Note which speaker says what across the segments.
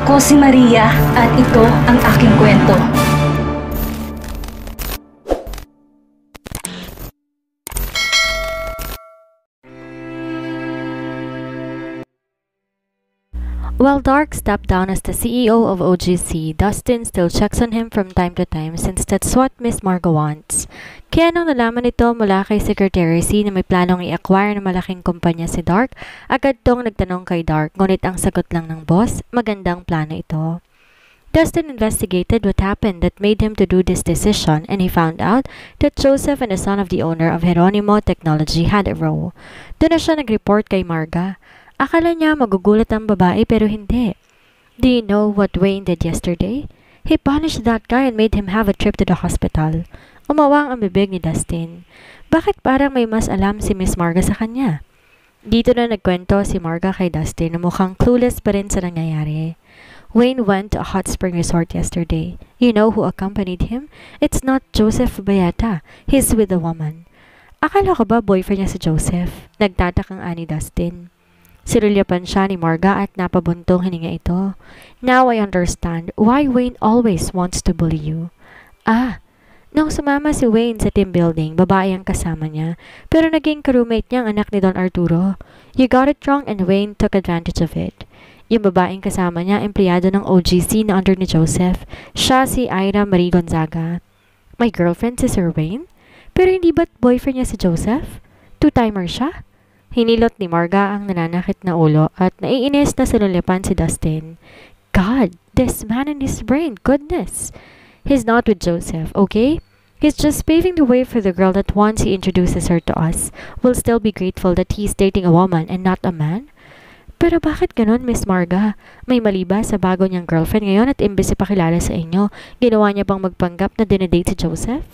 Speaker 1: Ako si Maria at ito ang aking kwento.
Speaker 2: While Dark stepped down as the CEO of OGC, Dustin still checks on him from time to time since that's what Miss Margo wants. Kaya nung nalaman nito mula kay Secretary C na may planong i-acquire ng malaking kumpanya si Dark, agad tong nagtanong kay Dark, ngunit ang sagot lang ng boss, magandang plano ito. Dustin investigated what happened that made him to do this decision, and he found out that Joseph and the son of the owner of Geronimo Technology had a row. Doon na siya nag-report kay Marga. Akala niya magugulat ang babae pero hindi. Do you know what Wayne did yesterday? He punished that guy and made him have a trip to the hospital. Umawang ang bibig ni Dustin. Bakit parang may mas alam si Miss Marga sa kanya? Dito na nagkwento si Marga kay Dustin na mukhang clueless pa rin sa nangyayari. Wayne went to a hot spring resort yesterday. You know who accompanied him? It's not Joseph Bayeta. He's with a woman. Akala ko ba boyfriend niya si Joseph? Nagtatakang ani Dustin. Sinulyapan siya ni Marga at napabuntong hininga ito. Now I understand why Wayne always wants to bully you. Nung sumama si Wayne sa team building, babae ang kasama niya, pero naging ka-roommate niya ang anak ni Don Arturo. You got it wrong and Wayne took advantage of it. Yung babaeng kasama niya, empleyado ng OGC na under ni Joseph. Siya si Ira Marie Gonzaga. My girlfriend si Sir Wayne? Pero hindi ba't boyfriend niya si Joseph? Two-timer siya? Hinilot ni Marga ang nananakit na ulo at naiinis na sinulyapan si Dustin. God, this man and his brain, goodness. He's not with Joseph, okay? He's just paving the way for the girl that once he introduces her to us, will still be grateful that he's dating a woman and not a man? Pero bakit ganun, Miss Marga? May mali ba sa bago niyang girlfriend ngayon at imbes ipakilala sa inyo, ginawa niya pang magpanggap na dinedate si Joseph?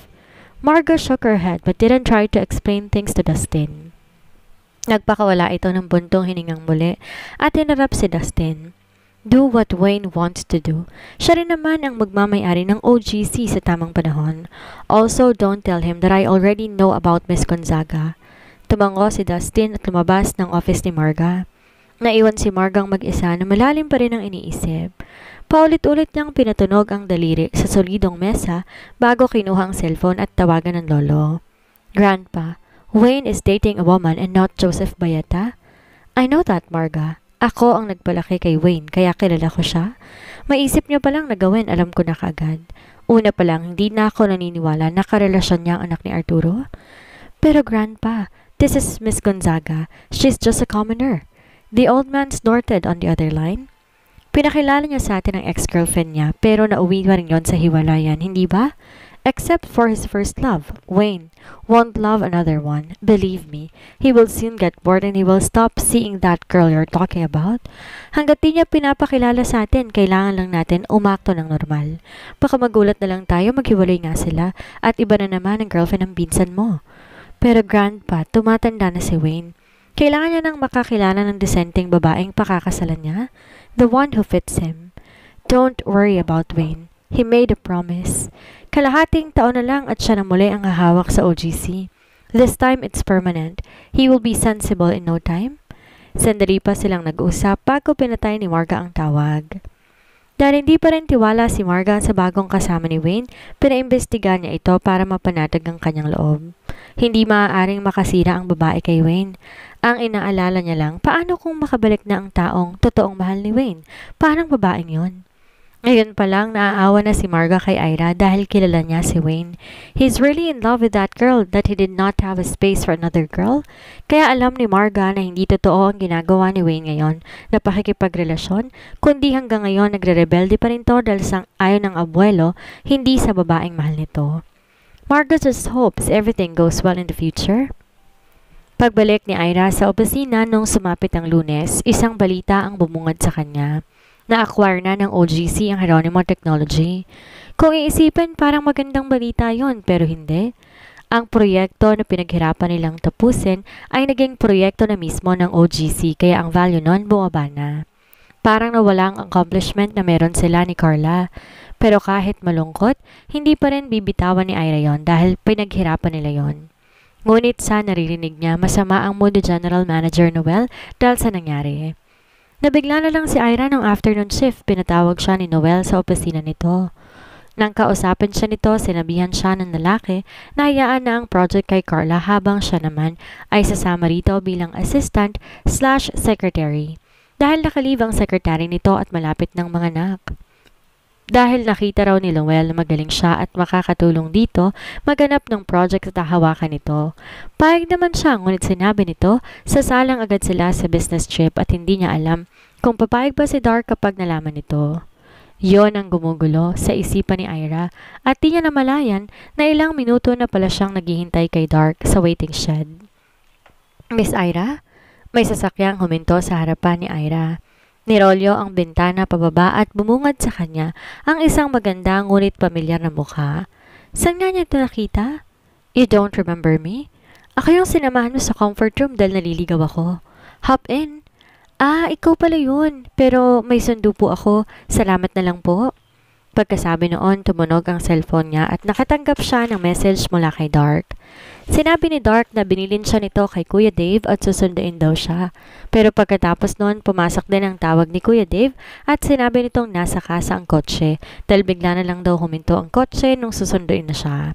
Speaker 2: Marga shook her head but didn't try to explain things to Dustin. Nagpakawala ito ng buntong hiningang muli at hinarap si Dustin. Do what Wayne wants to do. Siya rin naman ang magmamayari ng OGC sa tamang panahon. Also, don't tell him that I already know about Miss Gonzaga. Tumango si Dustin at lumabas ng office ni Marga. Naiwan si Margang mag-isa na malalim pa rin ang iniisip. Paulit-ulit niyang pinatunog ang daliri sa solidong mesa bago kinuha ang cellphone at tawagan ng lolo. Grandpa, Wayne is dating a woman and not Joseph Bayeta? I know that, Marga. Ako ang nagpalaki kay Wayne, kaya kilala ko siya. Maisip niyo palang na gawin, alam ko na kaagad. Una pa lang, hindi na ako naniniwala na karelasyon niya ang anak ni Arturo. Pero Grandpa, this is Miss Gonzaga. She's just a commoner. The old man snorted on the other line. Pinakilala niya sa atin ang ex-girlfriend niya, pero nauwi pa rin yon sa hiwalayan, hindi ba? Except for his first love, Wayne won't love another one. Believe me, he will soon get bored and he will stop seeing that girl you're talking about. Hanggat di niya pinapakilala sa atin, kailangan lang natin umakto ng normal. Baka magulat na lang tayo, maghiwalay nga sila, at iba na naman ang girlfriend ng pinsan mo. Pero Grandpa, tumatanda na si Wayne. Kailangan niya nang makakilala ng disenteng babaeng pakakasalan niya, the one who fits him. Don't worry about Wayne. He made a promise. Kalahating taon na lang at siya na muli ang hahawak sa OGC. This time, it's permanent. He will be sensible in no time. Sandali pa silang nag-usap bago pinatay ni Marga ang tawag. Dahil hindi pa rin tiwala si Marga sa bagong kasama ni Wayne, pinaimbestigahan niya ito para mapanatag ang kanyang loob. Hindi maaaring makasira ang babae kay Wayne. Ang inaalala niya lang, paano kung makabalik na ang taong totoong mahal ni Wayne? Parang babaeng yon. Ngayon pa lang, naaawa na si Marga kay Ira dahil kilala niya si Wayne. He's really in love with that girl that he did not have a space for another girl. Kaya alam ni Marga na hindi totoo ang ginagawa ni Wayne ngayon na pakikipagrelasyon, kundi hanggang ngayon nagre-rebelde pa rin to dahil sa ayaw ng abuelo, hindi sa babaeng mahal nito. Marga just hopes everything goes well in the future. Pagbalik ni Ira sa opisina nung sumapit ang Lunes, isang balita ang bumungad sa kanya. Na-acquire na ng OGC ang Geronimo Technology. Kung iisipin, parang magandang balita yon, pero hindi. Ang proyekto na pinaghirapan nilang tapusin ay naging proyekto na mismo ng OGC, kaya ang value nun bumaba na. Parang nawalang accomplishment na meron sila ni Carla. Pero kahit malungkot, hindi pa rin bibitawan ni Ira yon dahil pinaghirapan nila yon. Ngunit sa naririnig niya, masama ang mood ni General Manager Noel dahil sa nangyari. Nabigla na lang si Ira nung afternoon shift, pinatawag siya ni Noel sa opisina nito. Nang kausapin siya nito, sinabihan siya ng lalaki na hayaan na ang project kay Carla habang siya naman ay sasama rito bilang assistant/secretary. Dahil nakalib ang secretary nito at malapit ng mga anak. Dahil nakita raw ni Noel na magaling siya at makakatulong dito, maganap ng project at hahawakan nito. Payag naman siya, ngunit sinabi nito, sasalang agad sila sa business trip at hindi niya alam kung papayag ba si Dark kapag nalaman nito. Yon ang gumugulo sa isipan ni Ira at di niya namalayan na ilang minuto na pala siyang naghihintay kay Dark sa waiting shed. Miss Ira? May sasakyang huminto sa harapan ni Ira. Nirolyo ang bintana pababa at bumungad sa kanya ang isang maganda ngunit pamilyar na mukha. Saan nga niya ito nakita? You don't remember me? Ako yung sinamahan mo sa comfort room dahil naliligaw ako. Hop in. Ah, ikaw pala yun. Pero may sundo po ako. Salamat na lang po. Pagkasabi noon, tumunog ang cellphone niya at nakatanggap siya ng message mula kay Dark. Sinabi ni Dark na binilin siya nito kay Kuya Dave at susunduin daw siya. Pero pagkatapos noon, pumasok din ang tawag ni Kuya Dave at sinabi nitong nasa kasa ang kotse dahil bigla na lang daw huminto ang kotse nung susunduin na siya.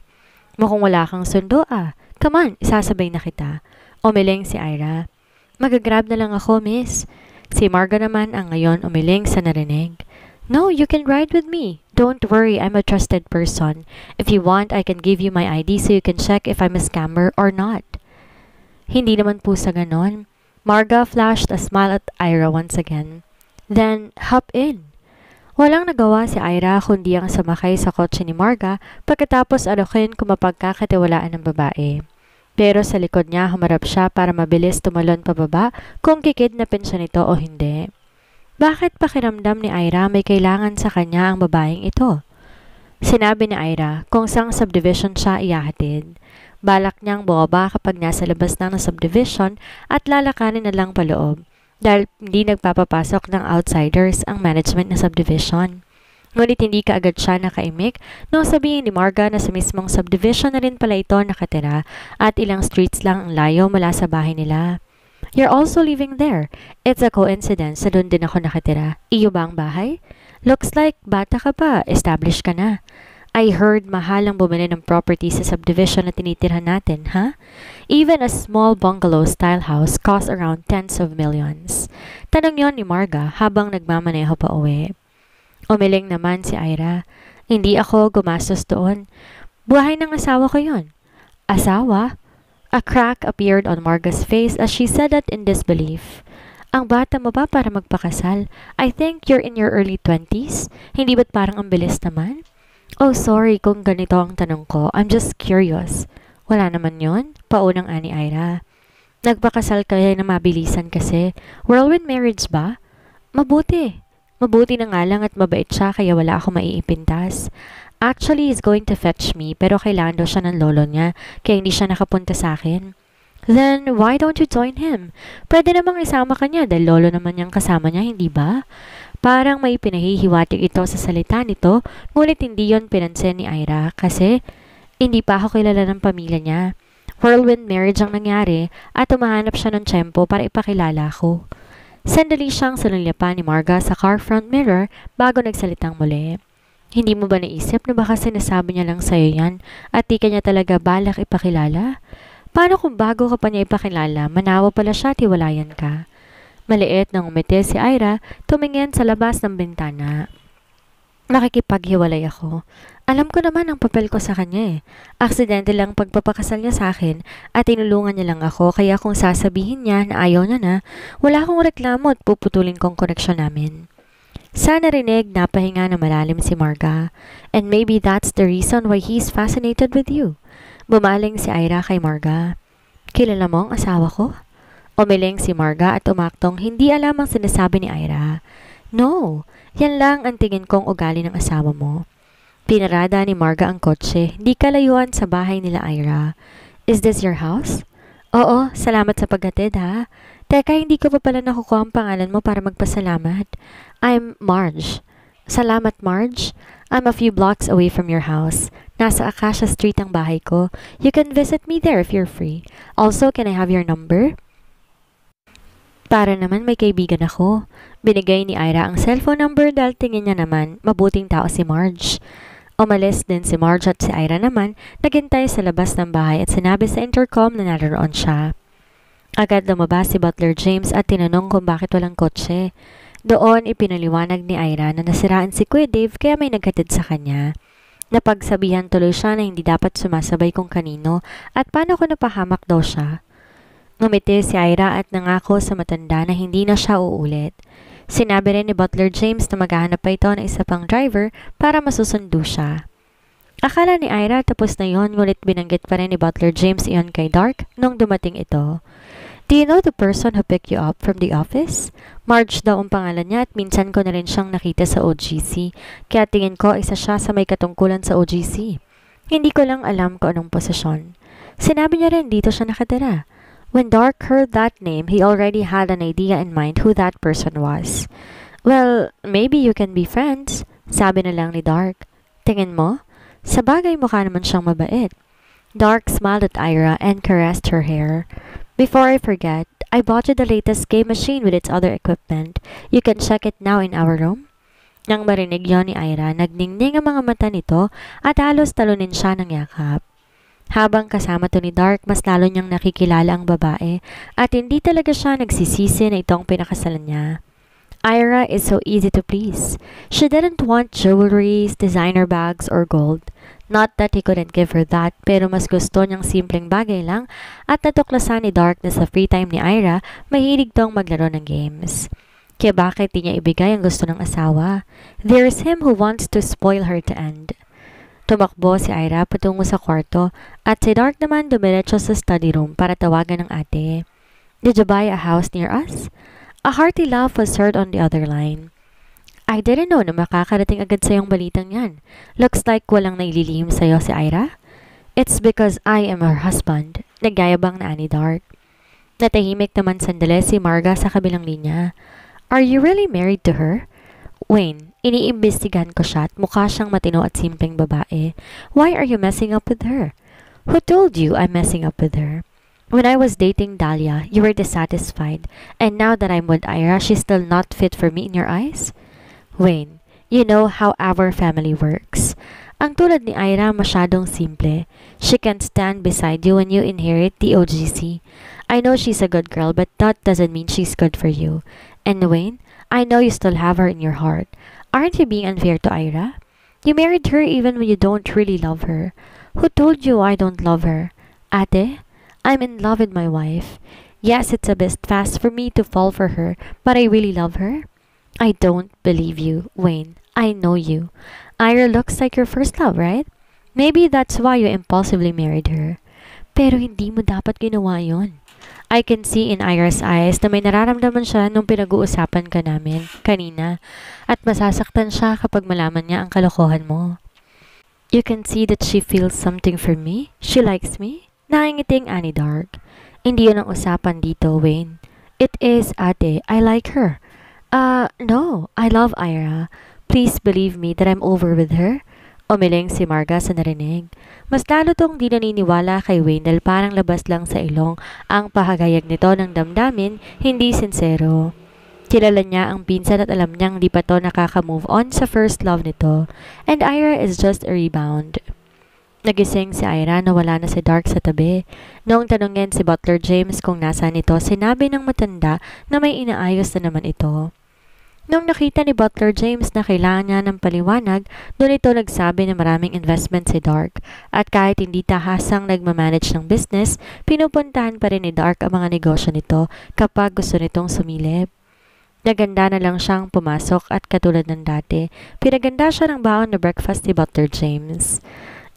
Speaker 2: Mukhang wala kang sundo ah. Come on, isasabay na kita. Umiling si Ira. Magagrab na lang ako, miss. Si Marga naman ang ngayon umiling sa narinig. No, you can ride with me. Don't worry, I'm a trusted person. If you want, I can give you my ID so you can check if I'm a scammer or not. Hindi naman po sa ganon. Marga flashed a smile at Ira once again. Then, hop in. Walang nagawa si Ira kundi ang sumakay sa kotse ni Marga pagkatapos alukin kung mapagkakatiwalaan ng babae. Pero sa likod niya humarap siya para mabilis tumalon pababa kung kikidnapin siya nito o hindi. Bakit pakiramdam ni Ira may kailangan sa kanya ang babaeng ito? Sinabi ni Ira kung saang subdivision siya iyahatid. Balak niyang bumaba kapag nasa labas na ng subdivision at lalakarin na lang paloob dahil hindi nagpapapasok ng outsiders ang management ng subdivision. Ngunit hindi kaagad siya nakaimik nung sabihin ni Marga na sa mismong subdivision na rin pala ito nakatira at ilang streets lang ang layo mula sa bahay nila. You're also living there. It's a coincidence na doon din ako nakatira. Iyo ba ang bahay? Looks like bata ka pa, established ka na. I heard mahal ang bumili ng property sa subdivision na tinitirhan natin, ha? Even a small bungalow-style house costs around tens of millions. Tanong yon ni Marga habang nagmamaneho pa uwi. Umiling naman si Ira. Hindi ako gumastos doon. Buhay ng asawa ko yon. Asawa? A crack appeared on Marga's face as she said that in disbelief. Ang bata mo ba para magpakasal? I think you're in your early 20s. Hindi ba't parang ang bilis naman? Oh, sorry kung ganito ang tanong ko. I'm just curious. Wala naman yon? Paunang ani Ira. Nagpakasal kaya na mabilisan kasi. Whirlwind marriage ba? Mabuti. Mabuti na nga lang at mabait siya kaya wala ako maiipintas. Actually, he's going to fetch me pero kailangan daw siya ng lolo niya kaya hindi siya nakapunta sa akin. Then, why don't you join him? Pwede namang isama ka niya dahil lolo naman niyang kasama niya, hindi ba? Parang may pinahihiwatig ito sa salita nito, ngunit hindi yon pinansin ni Ira kasi hindi pa ako kilala ng pamilya niya. Whirlwind marriage ang nangyari at umahanap siya ng tiyempo para ipakilala ko. Sandali siyang sinulyapan ni Marga sa car front mirror bago nagsalitang muli. Hindi mo ba naisip na baka sinasabi niya lang sa'yo yan at di ka niya talaga balak ipakilala? Paano kung bago ka pa niya ipakilala, manawa pala siya at hiwalayan ka? Maliit nang umiti si Ira, tumingin sa labas ng bintana. Nakikipaghiwalay ako. Alam ko naman ang papel ko sa kanya eh. Aksidente lang pagpapakasal niya sa akin at tinulungan niya lang ako kaya kung sasabihin niya na ayaw niya na, wala akong reklamo at puputulin kong koneksyon namin. Sa narinig, napahinga na malalim si Marga. And maybe that's the reason why he's fascinated with you. Bumaling si Ira kay Marga. Kilala mo ang asawa ko? Umiling si Marga at umaktong hindi alam ang sinasabi ni Ira. No, yan lang ang tingin kong ugali ng asawa mo. Pinarada ni Marga ang kotse, di kalayuan sa bahay nila Ira. Is this your house? Oo, salamat sa paghatid ha. Teka, hindi ko pa pala nakukuha ang pangalan mo para magpasalamat. I'm Marge. Salamat, Marge. I'm a few blocks away from your house. Nasa Acacia Street ang bahay ko. You can visit me there if you're free. Also, can I have your number? Para naman may kaibigan ako. Binigay ni Ira ang cellphone number dahil tingin niya naman mabuting tao si Marge. Umalis din si Marge at si Ira naman naghintay sa labas ng bahay at sinabi sa intercom na naroon siya. Agad lumabas si Butler James at tinanong kung bakit walang kotse. Doon ipinaliwanag ni Ira na nasiraan si Kuya Dave kaya may naghatid sa kanya. Napagsabihan tuloy siya na hindi dapat sumasabay kung kanino at paano kung napahamak daw siya. Ngumiti si Ira at nangako sa matanda na hindi na siya uulit. Sinabi rin ni Butler James na maghahanap pa ito ng isa pang driver para masusundo siya. Akala ni Ira tapos na yon, ngunit binanggit pa rin ni Butler James iyon kay Dark nung dumating ito. Do you know the person who picked you up from the office? Marge daw ang pangalan niya at minsan ko na rin siyang nakita sa OGC, kaya tingin ko isa siya sa may katungkulan sa OGC. Hindi ko lang alam kung anong posisyon. Sinabi niya rin dito siya nakatira. When Dark heard that name, he already had an idea in mind who that person was. Well, maybe you can be friends, sabi na lang ni Dark. Tingin mo? Sa bagay mukha naman siyang mabait. Dark smiled at Ira and caressed her hair. Before I forget, I bought you the latest game machine with its other equipment. You can check it now in our room. Nang marinig yon ni Ira, nagningning ang mga mata nito at halos talunin siya ng yakap. Habang kasama to ni Dark, mas lalo niyang nakikilala ang babae at hindi talaga siya nagsisisi na itong pinakasalan niya. Ira is so easy to please. She didn't want jewelries, designer bags, or gold. Not that he couldn't give her that, pero mas gusto niyang simpleng bagay lang at natuklasan ni Dark na sa free time ni Ira, mahilig tong maglaro ng games. Kaya bakit di niya ibigay ang gusto ng asawa? There's him who wants to spoil her to end. Tumakbo si Ira patungo sa kwarto at si Dark naman dumiretso sa study room para tawagan ng ate. Did you buy a house near us? A hearty laugh was heard on the other line. I didn't know na makakarating agad sa iyong balitang yan. Looks like walang naililihim sa'yo si Ira. It's because I am her husband. Nagyayabang na ni Dark. Natahimik naman sandali si Marga sa kabilang linya. Are you really married to her? Wayne, iniimbestigahan ko siya at mukha siyang matino at simpleng babae. Why are you messing up with her? Who told you I'm messing up with her? When I was dating Dahlia, you were dissatisfied. And now that I'm with Ira, she's still not fit for me in your eyes? Wayne, you know how our family works. Ang tulad ni Ira masyadong simple. She can't stand beside you when you inherit the OGC. I know she's a good girl, but that doesn't mean she's good for you. And Wayne, I know you still have her in your heart. Aren't you being unfair to Ira? You married her even when you don't really love her. Who told you I don't love her? Ate, I'm in love with my wife. Yes, it's a bit fast for me to fall for her, but I really love her. I don't believe you, Wayne. I know you. Ira looks like your first love, right? Maybe that's why you impulsively married her. Pero hindi mo dapat ginawa yon. I can see in Ira's eyes na may nararamdaman siya nung pinag-uusapan ka namin kanina at masasaktan siya kapag malaman niya ang kalokohan mo. You can see that she feels something for me? She likes me? Naingiting ani Dark. Hindi yun ang usapan dito, Wayne. It is, ate. I like her. No. I love Ira. Please believe me that I'm over with her. Umiling si Marga sa narinig. Mas lalo tong di naniniwala kay Wayne dahil parang labas lang sa ilong ang pahagayag nito ng damdamin, hindi sincero. Kilala niya ang pinsan at alam niyang di pa to nakaka-move on sa first love nito, and Ira is just a rebound. Nagising si Ira na wala na si Dark sa tabi. Noong tanungin si Butler James kung nasaan ito, sinabi ng matanda na may inaayos na naman ito. Nung nakita ni Butler James na kailangan niya ng paliwanag, doon ito nagsabi na maraming investment si Dark at kahit hindi tahasang nagmamanage ng business, pinupuntahan pa rin ni Dark ang mga negosyo nito kapag gusto nitong sumilip. Naganda na lang siyang pumasok at katulad ng dati, pinaganda siya ng baon na breakfast ni Butler James.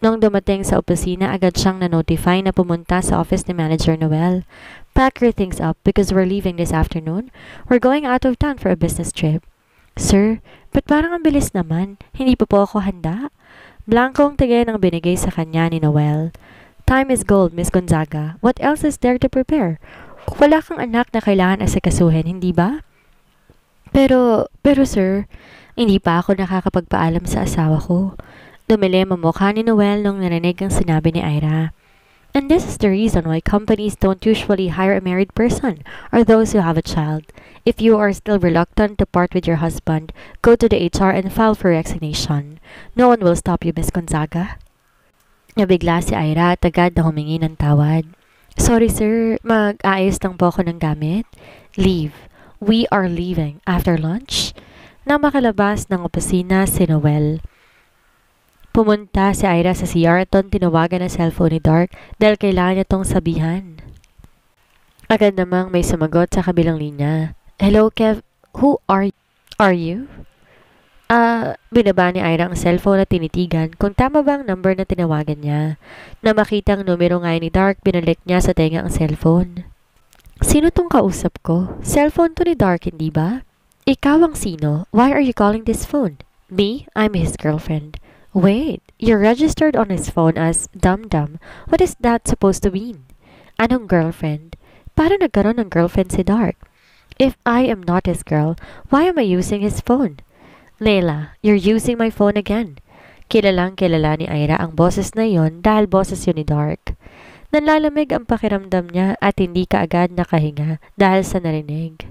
Speaker 2: Nung dumating sa opisina, agad siyang na-notify na pumunta sa office ni Manager Noel. Pack your things up because we're leaving this afternoon. We're going out of town for a business trip. Sir, ba't parang ang bilis naman? Hindi pa po ako handa? Blankong tingin ang binigay sa kanya ni Noel. Time is gold, Miss Gonzaga. What else is there to prepare? Wala kang anak na kailangan asikasuhin, hindi ba? Pero sir, hindi pa ako nakakapagpaalam sa asawa ko. Dumilim ang mukha ni Noel nung narinig ang sinabi ni Ira. And this is the reason why companies don't usually hire a married person or those who have a child. If you are still reluctant to part with your husband, go to the HR and file for resignation. No one will stop you, Miss Gonzaga. Nabigla si Ira at agad na humingi ng tawad. Sorry sir, mag-aayos lang po ako ng gamit. Leave. We are leaving after lunch. Nang makalabas ng opisina si Noel. Pumunta si Ira sa CR at tinawagan ang cellphone ni Dark dahil kailangan niya tong sabihan. Agad namang may sumagot sa kabilang linya. Hello Kev, who are you? Binaba ni Ira ang cellphone at tinitigan kung tama ba ang number na tinawagan niya. Na makitang numero nga ni Dark, binalik niya sa tenga ang cellphone. Sino tong kausap ko? Cellphone to ni Dark, hindi ba? Ikaw ang sino? Why are you calling this phone? Me? I'm his girlfriend. Wait, you're registered on his phone as Dum-Dum. What is that supposed to mean? Anong girlfriend? Paano nagkaroon ng girlfriend si Dark? If I am not his girl, why am I using his phone? Leila, you're using my phone again. Kilalang kilala ni Ira ang boses na yon dahil boses yun ni Dark. Nanlalamig ang pakiramdam niya at hindi kaagad nakahinga dahil sa narinig.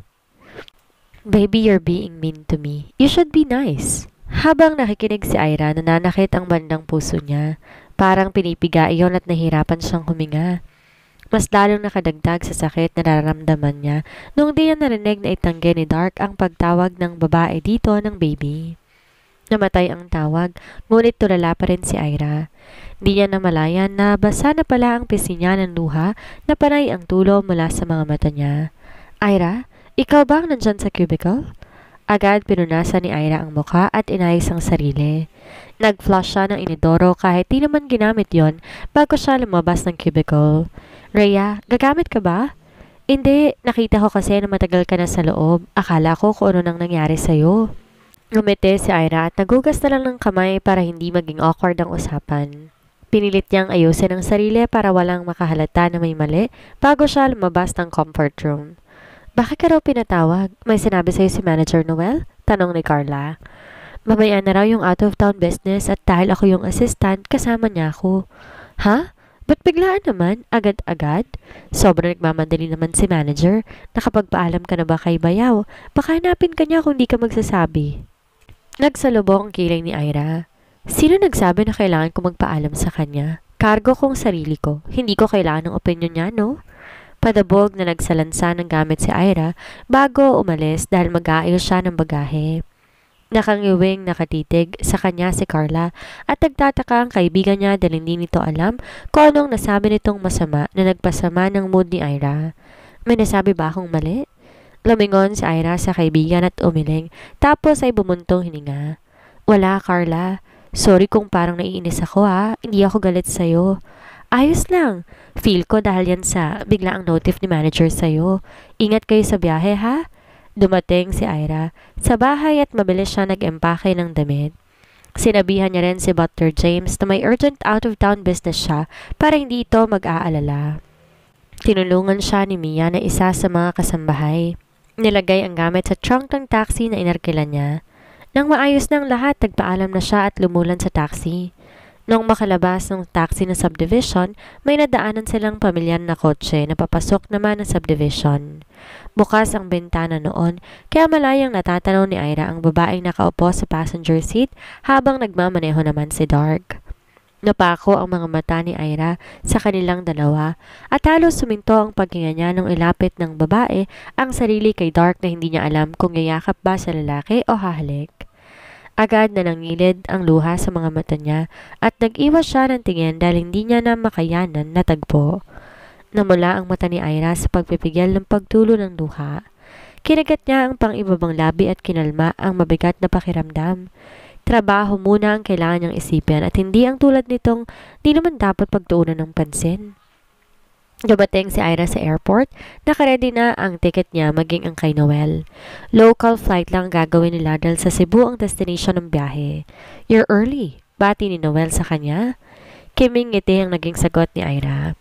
Speaker 2: Baby, you're being mean to me. You should be nice. Habang nakikinig si Ira, nananakit ang bandang puso niya. Parang pinipiga iyon at nahirapan siyang huminga. Mas lalong nakadagdag sa sakit na nararamdaman niya nung di niya narinig na itanggi ni Dark ang pagtawag ng babae dito ng baby. Namatay ang tawag, ngunit tulala pa rin si Ira. Di niya namalayan na basa na pala ang pisi niya ng luha na panay ang tulo mula sa mga mata niya. Ira, ikaw ba ang nandyan sa cubicle? Agad pinunasan ni Ira ang mukha at inayos ang sarili. Nag-flush siya ng inidoro kahit di naman ginamit yon bago siya lumabas ng cubicle. Rhea, gagamit ka ba? Hindi, nakita ko kasi na matagal ka na sa loob. Akala ko kung ano nang nangyari sa'yo. Ngumiti si Ira at nagugas na lang ng kamay para hindi maging awkward ang usapan. Pinilit niyang ayusin ang sarili para walang makahalata na may mali bago siya lumabas ng comfort room. Bakit ka raw pinatawag? May sinabi sa'yo si Manager Noel? Tanong ni Carla. Mamaya na raw yung out-of-town business at dahil ako yung assistant, kasama niya ako. Ha? Ba't biglaan naman? Agad-agad? Sobrang nagmamadali naman si Manager. Nakapagpaalam ka na ba kay Bayaw? Baka hanapin ka niya kung di ka magsasabi. Nagsalubong ang kilay ni Ira. Sino nagsabi na kailangan ko magpaalam sa kanya? Kargo kong sarili ko. Hindi ko kailangan ng opinion niya, no? Padabog na nagsalansa ng gamit si Ira bago umalis dahil mag-aayos siya ng bagahe. Nakangiwing nakatitig sa kanya si Carla at nagtataka ang kaibigan niya dahil hindi nito alam kung anong nasabi nitong masama na nagpasama ng mood ni Ira. May nasabi ba akong mali? Lumingon si Ira sa kaibigan at umiling tapos ay bumuntong hininga. Wala, Carla. Sorry kung parang naiinis ako ha. Hindi ako galit sa'yo. Ayos lang. Feel ko dahil yan sa biglaang notif ni manager sa'yo. Ingat kayo sa biyahe ha? Dumating si Ira sa bahay at mabilis siya nag-empake ng damit. Sinabihan niya rin si Butler James na may urgent out-of-town business siya para hindi ito mag-aalala. Tinulungan siya ni Mia na isa sa mga kasambahay. Nilagay ang gamit sa trunk ng taxi na inarkila niya. Nang maayos ng lahat, nagpaalam na siya at lumulan sa taxi. Nung makalabas ng taxi na subdivision, may nadaanan silang pamilyar na kotse na papasok naman ng subdivision. Bukas ang bintana noon, kaya malayang natatanaw ni Ira ang babaeng nakaupo sa passenger seat habang nagmamaneho naman si Dark. Napako ang mga mata ni Ira sa kanilang dalawa at halos suminto ang paghinga niya nung ilapit ng babae ang sarili kay Dark na hindi niya alam kung yayakap ba sa lalaki o hahalik. Agad na nangilid ang luha sa mga mata niya at nag-iwas siya ng tingin dahil hindi niya na makayanan na tagpo. Namula ang mata ni Ira sa pagpipigil ng pagtulo ng luha. Kinagat niya ang pang-ibabang labi at kinalma ang mabigat na pakiramdam. Trabaho muna ang kailangan niyang isipin at hindi ang tulad nitong di naman dapat pagtuunan ng pansin. Dumating si Ira sa airport, nakaredy na ang ticket niya maging ang kay Noel. Local flight lang gagawin nila dahil sa Cebu ang destination ng biyahe. You're early, bati ni Noel sa kanya. Kiming ngiti ang naging sagot ni Ira.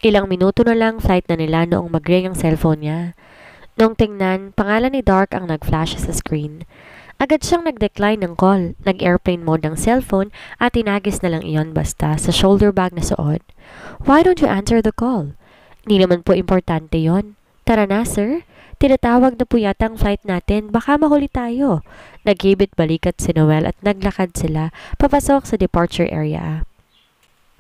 Speaker 2: Ilang minuto na lang flight na nila noong mag-ring ang cellphone niya. Nung tingnan, pangalan ni Dark ang nag-flash sa screen. Agad siyang nag-decline ng call, nag-airplane mode ng cellphone at tinagis na lang iyon basta sa shoulder bag na suot. Why don't you answer the call? Hindi naman po importante yon. Tara na, sir. Tinatawag na po yata ang flight natin, baka mahuli tayo. Naghibit balikat si Noel at naglakad sila papasok sa departure area.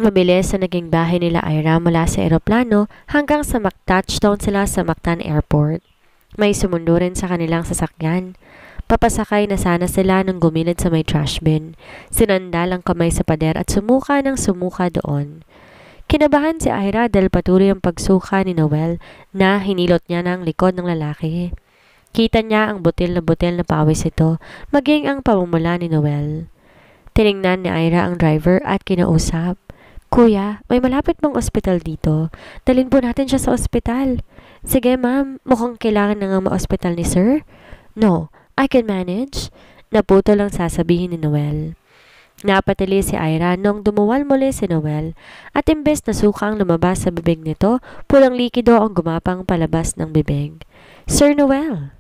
Speaker 2: Mabilis na naging bahay nila Ira mula sa eroplano hanggang sa touchdown sila sa Mactan Airport. May sumundo rin sa kanilang sasakyan. Papasakay na sana sila nung gumilid sa may trash bin. Sinandal ang kamay sa pader at sumuka ng sumuka doon. Kinabahan si Ira dahil patuloy ang pagsuka ni Noel na hinilot niya ng likod ng lalaki. Kita niya ang butil na pawis ito, maging ang pamumula ni Noel. Tiningnan ni Ira ang driver at kinausap. Kuya, may malapit bang ospital dito? Dalhin po natin siya sa ospital. Sige ma'am, mukhang kailangan na nga ma-ospital ni sir. No, I can manage. Naputo lang sasabihin ni Noel. Napatili si Ira nung dumuwal muli si Noel at imbes na sukang lumabas sa bibig nito, pulang likido ang gumapang palabas ng bibig. Sir Noel!